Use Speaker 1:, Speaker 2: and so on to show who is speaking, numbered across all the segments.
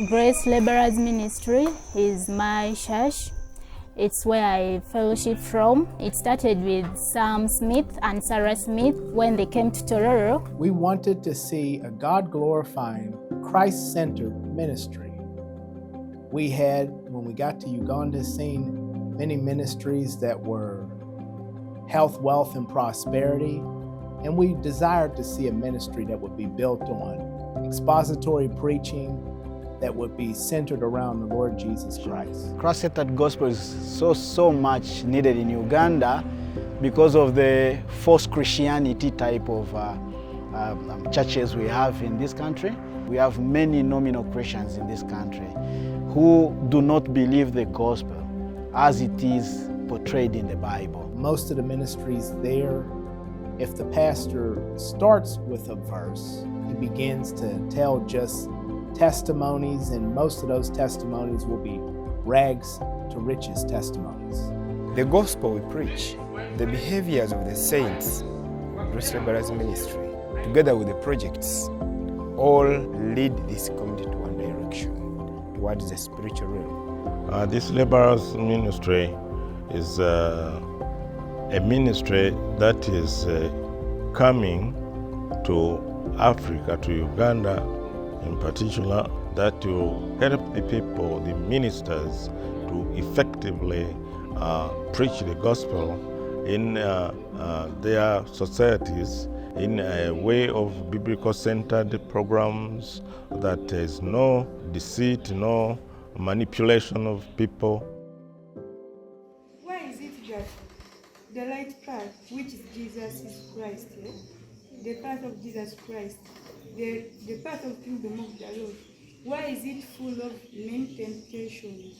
Speaker 1: Grace Laborers Ministry is my church. It's where I fellowship from. It started with Sam Smith and Sarah Smith when they came to Tororo.
Speaker 2: We wanted to see a God-glorifying, Christ-centered ministry. We had, when we got to Uganda, seen many ministries that were health, wealth, and prosperity, and we desired to see a ministry that would be built on expository preaching, that would be centered around the Lord Jesus Christ.
Speaker 3: Christ-centered gospel is so much needed in Uganda because of the false Christianity type of churches we have in this country. We have many nominal Christians in this country who do not believe the gospel as it is portrayed in the Bible.
Speaker 2: Most of the ministries there, if the pastor starts with a verse, he begins to tell just testimonies, and most of those testimonies will be rags to riches testimonies.
Speaker 4: The gospel we preach, the behaviors of the saints, Grace Laborers Ministry, together with the projects, all lead this community to one direction, towards the spiritual realm.
Speaker 5: This Laborers Ministry is a ministry that is coming to Africa, to Uganda in particular, that will help the people, the ministers, to effectively preach the gospel in their societies in a way of biblical-centered programs, that there is no deceit, no manipulation of people.
Speaker 6: Why is it that the right path, which is Jesus is Christ, the path of Jesus Christ, the path of kingdom of the Lord, why is it full of many temptations?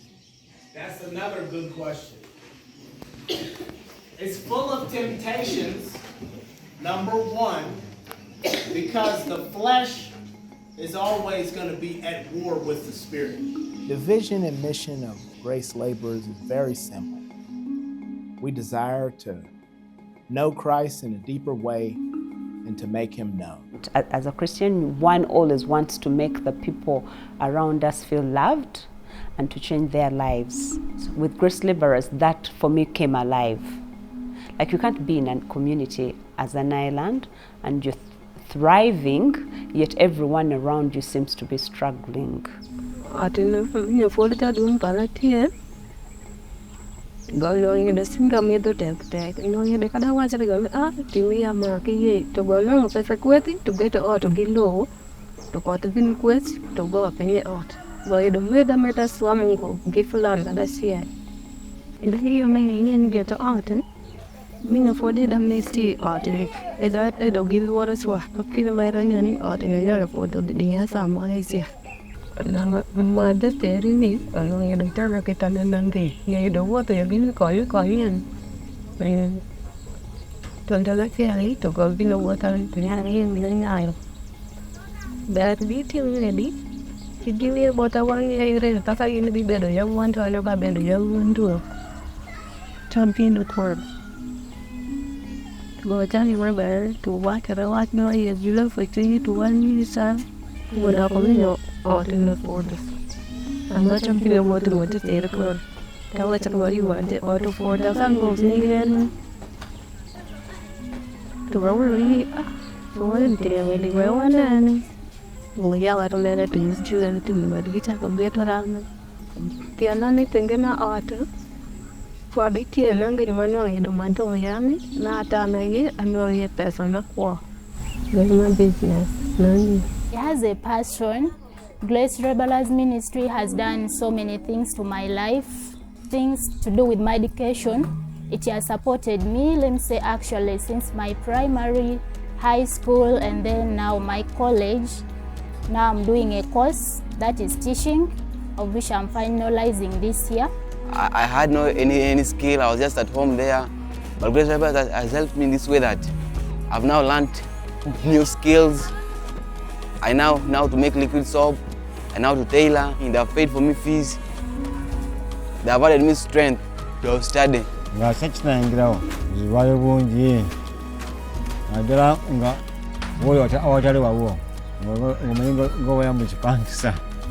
Speaker 7: That's another good question. It's full of temptations, number one, because the flesh is always going to be at war with the spirit.
Speaker 2: The vision and mission of Grace Laborers is very simple. We desire to know Christ in a deeper way and to make him known.
Speaker 8: As a Christian, one always wants to make the people around us feel loved and to change their lives. So with Grace Laborers, that for me came alive. Like, you can't be in a community as an island and you're thriving, yet everyone around you seems to be struggling.
Speaker 9: Going the single method tech, you know, you can watch it go, TV, market, to go long, frequenting, to get out to be low, to go to the quest, to go up and get out. But you don't make a swimming, give land, and that's here. And here you may get out, meaning for the amnesty out, is that they don't give water to a feel like any out in a year for the day, some Malaysia. Mà đất tế đi nè, ở ngoài đường ta ra cái tận nên thì ngày đầu qua thì mình coi anh, mình tuần ta lấy cái ấy, tụi con đi lâu qua ta thì nhà này mình ngay rồi, bé đi theo như này đi, thì đi về bỏ ta qua như này, ta thấy như đi bé được giống one thôi, nó ba bé được giống one thôi, champion được thôi, rồi cha thì mới bé, tụi quá cái đó nó là gì đó phải chơi tụi anh như sao, vừa đâu có biết out in the forest. I'm not jumping over to what to say the club. Tell us what you want it out of 4,000 goals again. To roll really, so I'm really well and well, yeah, I don't let it be to them to me, but we talk a bit around. The only thing in our art for the kid, longer than one of the mental young, not done again, I'm really a person of war. That's my business.
Speaker 1: He has a passion. Grace Laborers Ministry has done so many things to my life, things to do with my education. It has supported me, let me say, actually, since my primary, high school, and then now my college. Now I'm doing a course that is teaching, of which I'm finalizing this year.
Speaker 10: I had no any skill, I was just at home there. But Grace Laborers has helped me in this way that I've now learned new skills. I know to make liquid soap, and how to tailor, and they have paid for me fees. They have added me strength to study.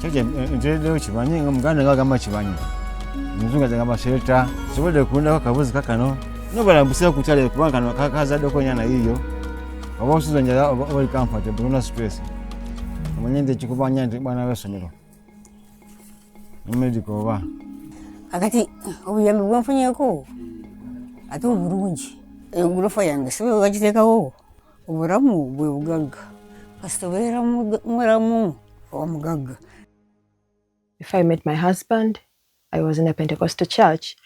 Speaker 11: Chache nteredewo kibanyi nga Muganda ngagamba kibanyi. Muzungu agamba shelter. Sobodde kulundako kabuzi kakano. Nobalambusira ku kyalo kubanga kano kakazaddeko nyana yiyo. Oba osuza njala oba oli comfortable, una stress. Omanye nti ekikubanja nti bwana w'essomero. Medical oba.
Speaker 12: Akati obuyambi bwenfunyeko ate obulungi. Egulofa yange sibe bagiteekawo. Obulamu bwe bugagga. Kasita obeera mulamu omugagga.
Speaker 13: If I met my husband, I was in a Pentecostal church,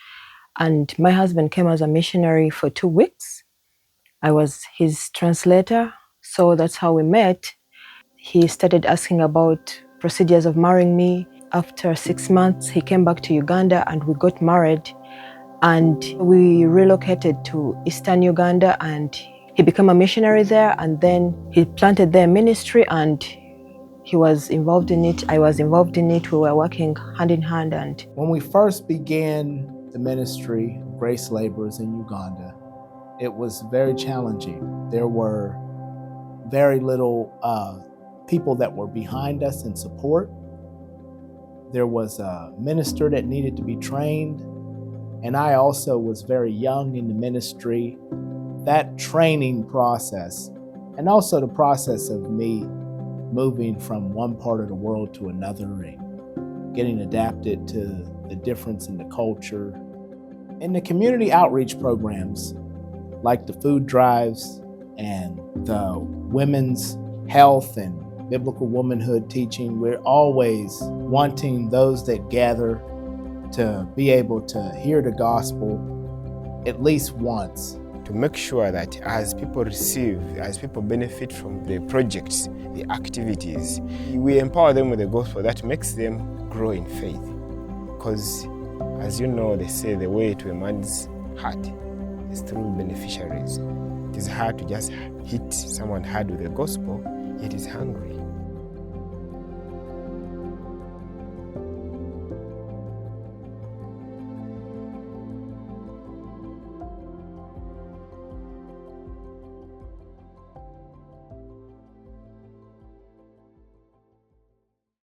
Speaker 13: and my husband came as a missionary for 2 weeks. I was his translator, so that's how we met. He started asking about procedures of marrying me. After 6 months, he came back to Uganda and we got married. And we relocated to Eastern Uganda, and he became a missionary there, and then he planted their ministry, and he was involved in it. I was involved in it. We were working hand in hand. And
Speaker 2: when we first began the ministry, Grace Laborers in Uganda, it was very challenging. There were very little people that were behind us in support. There was a minister that needed to be trained, and I also was very young in the ministry. That training process, and also the process of me moving from one part of the world to another and getting adapted to the difference in the culture. In the community outreach programs, like the food drives and the women's health and biblical womanhood teaching, we're always wanting those that gather to be able to hear the gospel at least once.
Speaker 4: To make sure that as people receive, as people benefit from the projects, the activities, we empower them with the gospel that makes them grow in faith. Because as you know, they say the way to a man's heart is through beneficiaries. It is hard to just hit someone hard with the gospel, yet is hungry.